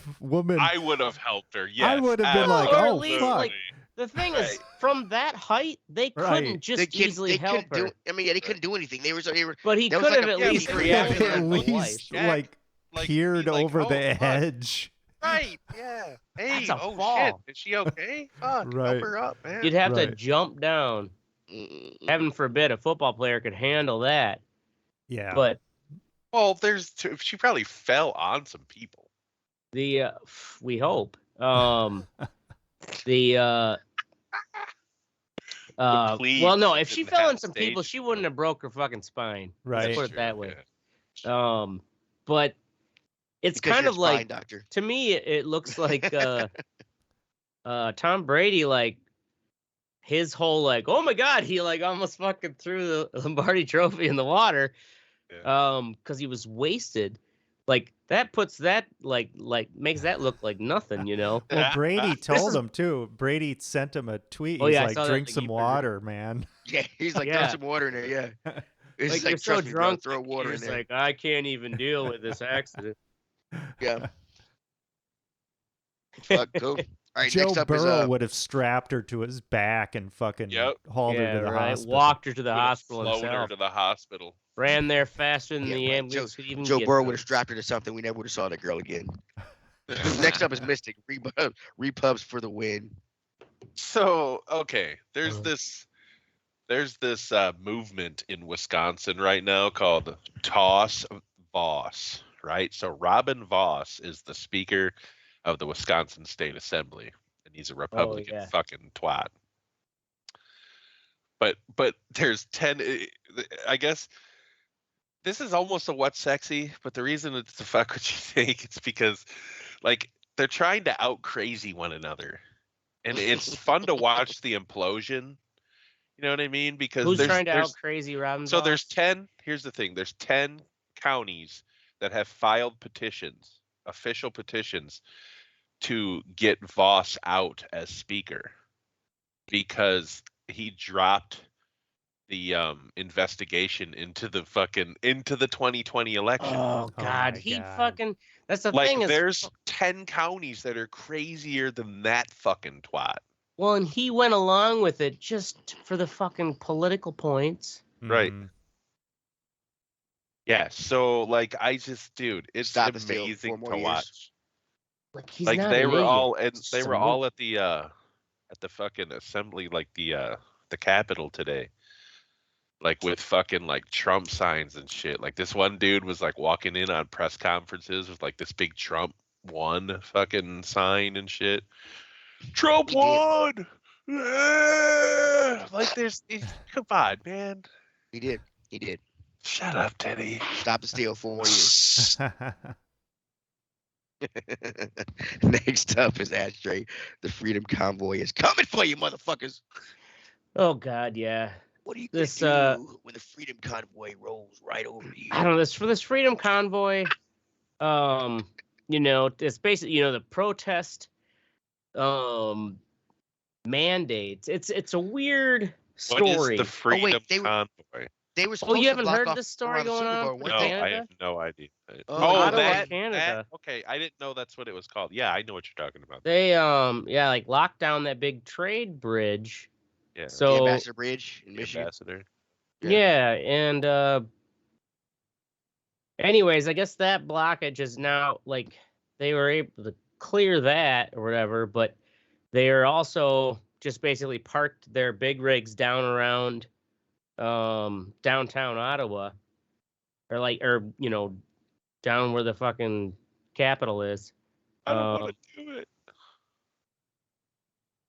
I would have helped her. Yes, I would have been like, or at oh least, fuck, like, the thing is, Right. from that height, they couldn't Right. just easily help her. They couldn't do anything. They were But he that could was have like at a least PG-13 reacted at like the wife. least Jack, like like, peered be like, over "Oh, the fuck." edge. Right? Yeah. Hey, That's a oh shit, fall. is she okay? Fuck, Right. help her up, man. You'd have to Right. jump down. Heaven forbid a football player could handle that. Yeah. But Well, she probably fell on some people. the we hope the please well, no, if she didn't fell have on some people, stage she wouldn't have broke her fucking spine. Right. Let's put it True, that way. yeah. But it's Because kind you're of a spine like, doctor. to me, it looks like Tom Brady, like his whole like, oh my God, he like almost fucking threw the Lombardi Trophy in the water, because he was wasted. Like that puts that like makes that look like nothing, you know. Well, Brady told is- him too. Brady sent him a tweet. Oh, He's yeah, I like, saw that, drink like, some he- water, man. Yeah, he's like, Yeah. throw some water in there. Yeah, it's Like, you're so "Trust me, bro, drunk, throw water you're in just there. like, I can't even deal with this accident. Yeah. Fuck, cool. All right, Joe next up Burrow is would have strapped her to his back and fucking Yep. hauled her Yeah, to the right. hospital. Walked her to the Would've hospital flown her himself. to the hospital. Ran there faster than Yeah, the right. ambulance could even Joe get Burrow there. would have strapped her to something. We never would have saw that girl again. Next up is Mystic. Repubs for the win. So okay, there's Uh-huh. this movement in Wisconsin right now called Toss Voss, right? So Robin Voss is the Speaker of the Wisconsin State Assembly, and he's a Republican yeah. fucking twat. But there's 10. I guess this is almost a what's sexy, but the reason it's the fuck what you think, it's because like they're trying to out crazy one another, and it's fun to watch the implosion. You know what I mean? Because Who's trying to there's out crazy Robin? so Voss? there's 10. Here's the thing: there's 10 counties that have filed petitions, official petitions, to get Voss out as Speaker because he dropped investigation into the 2020 election. Oh God, my he God. fucking. That's the Like thing is. there's 10 counties that are crazier than that fucking twat. Well, and he went along with it just for the fucking political points. Right. Mhm. Yeah, so like dude, it's Stop and steal amazing 4 more to years. watch. Like he's Like not they an were idiot. all It's they just were a all mo- at the fucking assembly, like the Capitol today. Like with fucking like Trump signs and shit. Like this one dude was like walking in on press conferences with like this big Trump won fucking sign and shit. Trump He did. won. Like come on, man. He did. He did. Shut up, Teddy. Stop and steal 4 more years. Next up is Ashtray. The Freedom Convoy is coming for you, motherfuckers. Oh God, yeah. What are you This, gonna do when the Freedom Convoy rolls right over you? I don't know. This Freedom Convoy, it's basically the protest, mandates. It's a weird What is story. the Freedom they were- Convoy? They were supposed you to haven't block heard off this story around the going Super on? Bowl, for weren't No, they? Canada? I have no idea. Oh, Ottawa, that, Canada. okay, I didn't know that's what it was called. Yeah, I know what you're talking about. They like locked down that big trade bridge. Yeah, The So Ambassador Bridge in the Michigan. ambassador. yeah, and anyways, I guess that blockage is now like they were able to clear that or whatever, but they are also just basically parked their big rigs down around downtown Ottawa, or down where the fucking capital is. I don't want to do it.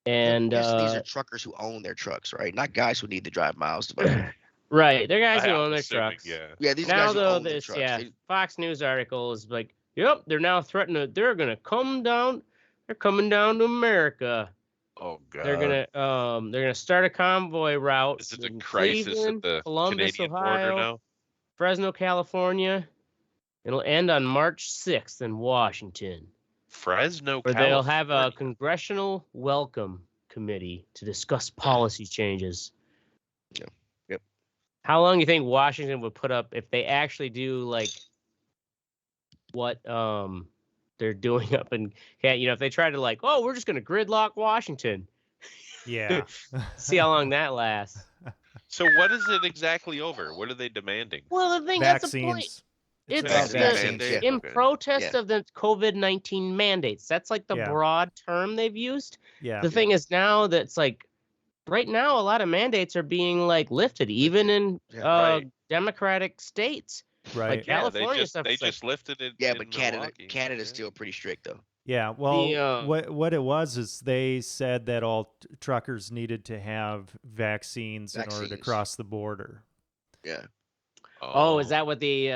And these are truckers who own their trucks, right? Not guys who need to drive miles to buy. right, they're guys who I'm own their assuming, trucks. Yeah. Yeah, these Now guys who though, own their this trucks. Fox News article is like, yep, they're now threatening. They're gonna come down. They're coming down to America. Oh God. They're gonna start a convoy route. Is it a in crisis Cleveland, at the Columbus, Canadian Ohio, border now? Fresno, California. It'll end on March 6th in Washington, Fresno, where California. they'll have a congressional welcome committee to discuss policy changes. Yep. How long do you think Washington would put up if they actually do like what they're doing up in if they try to like, oh, we're just gonna gridlock Washington. Yeah. See how long that lasts. So what is it exactly over? What are they demanding? Well, the thing that's the point. Vaccines. It's about vaccines, mandate? in Okay. protest Yeah. of the COVID-19 mandates. That's like the Yeah. broad term they've used. Yeah. The thing is now that's like right now a lot of mandates are being like lifted, even in Yeah, right. Democratic states. Right. Like California stuff. They is like, just lifted it. Yeah, in but Milwaukee. Canada's Yeah. still pretty strict though. Yeah, well, The, what it was is they said that all truckers needed to have vaccines in order to Vaccines. cross the border. Yeah, oh, is that what the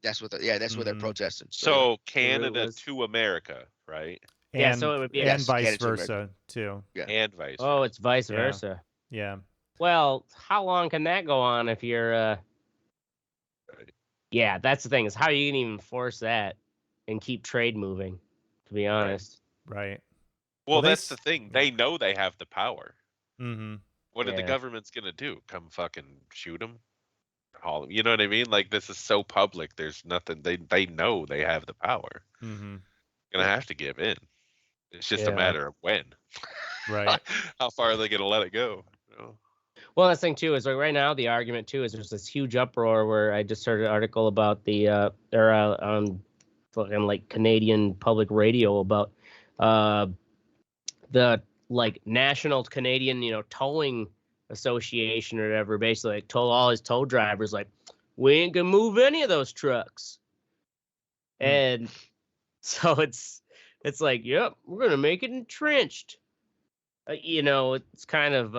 that's what. That's what they're Mhm. protesting. So Canada was- to America, right? Yeah, And, so it would be- and Yes, vice Canada to versa too. Yeah. And vice. oh, it's vice Yeah. versa. Yeah. Well, how long can that go on if you're Right. yeah, that's the thing is how you can even force that and keep trade moving, to be honest. Right. Well, they that's the s- thing. They know they have the power. Mm-hmm. What are the Yeah. government's gonna do? Come fucking shoot them? Haul 'em? You know what I mean? Like this is so public. There's nothing. They know they have the power. Mm-hmm. Gonna have to give in. It's just a Yeah. matter of when. Right. How far are they gonna let it go? You know? Well, that's the thing too is like right now the argument too is there's this huge uproar where I just heard an article about the on fucking like Canadian public radio about the like National Canadian Towing Association or whatever basically like told all his tow drivers like we ain't gonna move any of those trucks, and so it's like yep we're gonna make it entrenched. It's kind of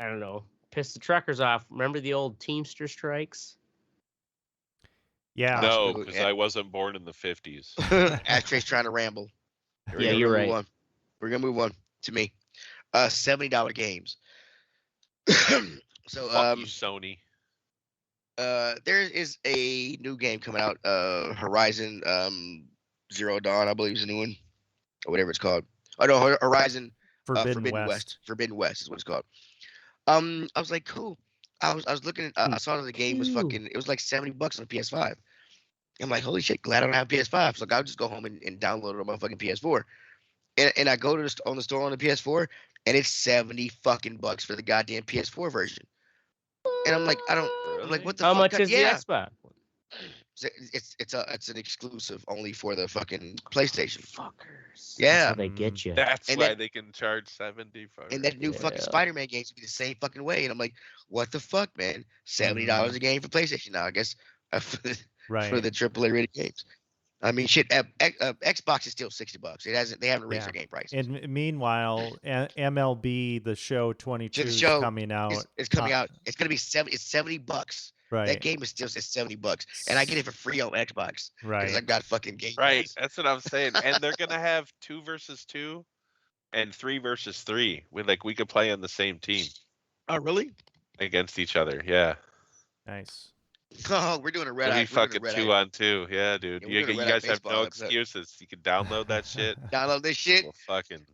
I don't know, piss the truckers off. Remember the old Teamster strikes? Yeah. No, Absolutely. because I wasn't born in the 50s. Ashtray's trying to ramble. Here we Yeah, go. you're We're gonna right. move on. We're gonna move on to me. $70 games. So Fuck you, Sony. there is a new game coming out. Horizon Zero Dawn, I believe is a new one, or whatever it's called. Oh no, Horizon Forbidden Forbidden West. West. Forbidden West is what it's called. I was like, cool. I was looking at, I saw that the game was fucking, it was like $70 on the PS5. I'm like, holy shit, glad I don't have PS5. So I'll just go home and download it on my fucking PS4. And I go to the store on the PS4, and it's $70 for the goddamn PS4 version. And I'm like, I'm like, what the How fuck? much is the Xbox? It's an exclusive only for the fucking PlayStation. Fuckers. Yeah. That's how they get you. That's And why that- they can charge 70 for And it. that new fucking Yeah. Spider-Man games be the same fucking way. And I'm like, what the fuck, man? $70 a game for PlayStation now, I guess, Right. for the AAA rated games. I mean, shit. Xbox is still $60. They haven't raised their game prices. And meanwhile, MLB The Show 22 is show coming out. It's coming out. It's gonna be $70. Right. That game is still $70, and I get it for free on Xbox because Right. I got fucking Game Right, Pass. that's what I'm saying. And they're gonna have 2 versus 2 and 3 versus 3. We could play on the same team Oh, really? against each other. Yeah. Nice. Oh, we're doing a red It'll eye. be fucking 2 on 2. Yeah, dude. Yeah, we're doing a You Red Eye guys have baseball no episode. excuses. You can download that shit. Download this shit. We'll fucking.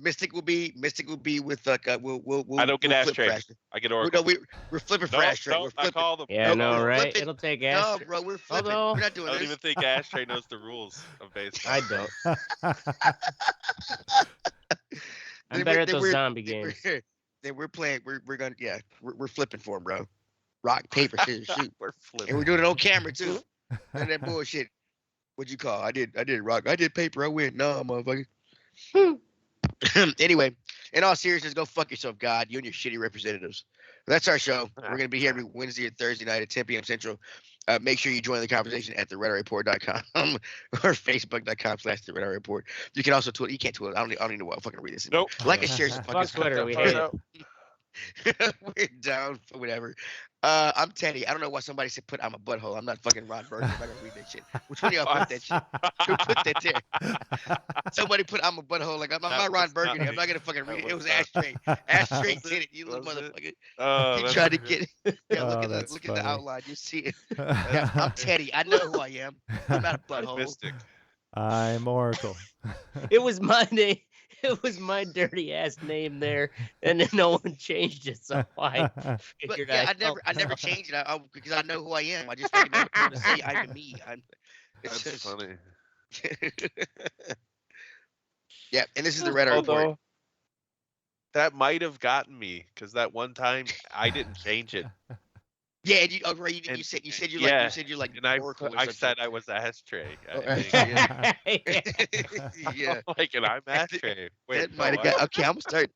Mystic will be with like we'll I don't get we'll ashtray. flip trash. I get No, Oracle. we're flipping for No, ashtray. no, We're I flipping. call them. Yeah, No, no, we're right? flipping. It'll take No, Ashtray. bro, we're flipping. Although- We're not I doing don't this. even think Ashtray knows the rules of baseball. I don't. I'm Then better we're- at then those we're- zombie games. Then we're playing. We're gonna we're flipping for him, bro. Rock, paper, scissors, shoot. We're And flipping. we're doing it on camera too. None of that bullshit. What'd you call? I did rock. I did paper. I win. No, motherfucker. Anyway, in all seriousness, go fuck yourself, God. You and your shitty representatives. That's our show. We're gonna be here every Wednesday and Thursday night at 10 p.m. Central. Make sure you join the conversation at theredarreport.com or facebook.com/thedarreport. You can also tweet. You can't tweet. I don't even know what fucking read this. Nope. Like and share some fucking Fuck Twitter. stuff. We hate it. We're down for whatever. I'm Teddy. I don't know why somebody said put I'm a butthole. I'm not fucking Ron Burgundy. I'm not gonna read that shit. Which one of y'all put that shit? Who put that there? Somebody put I'm a butthole. Like I'm That not Ron was not Burgundy. I'm me. not gonna fucking read That it. It was was not- Ashtray. Ashtray Was did it? it. You little Was it? motherfucker. Oh, You that's tried to good. get it. Yeah, Oh, look at that's the funny. outline. You see it. Yeah, I'm Teddy. I know who I am. I'm not a I'm butthole. Mystic. I'm Oracle. It was my name. It was my dirty ass name there, and then no one changed it. So I But figured yeah, I'd I never changed it. Because I know who I am. I just fucking never told to say I'm me. It's That's just, funny. Yeah, and this is the Red Eye Report. Although, that might have gotten me because that one time I didn't change it, Yeah, and you, oh, right, you And- said you yeah, said you're like and I Oracle or I something. said I was Ashtray. Oh, I think. Yeah, Like, and I'm Ashtray. Wait, that no, might have I- got. Okay, I'm gonna start.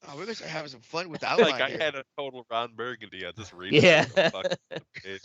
Oh, we're gonna start having some fun with the outline. like I here. had a total Ron Burgundy. I just read Yeah. it. Fuck the page.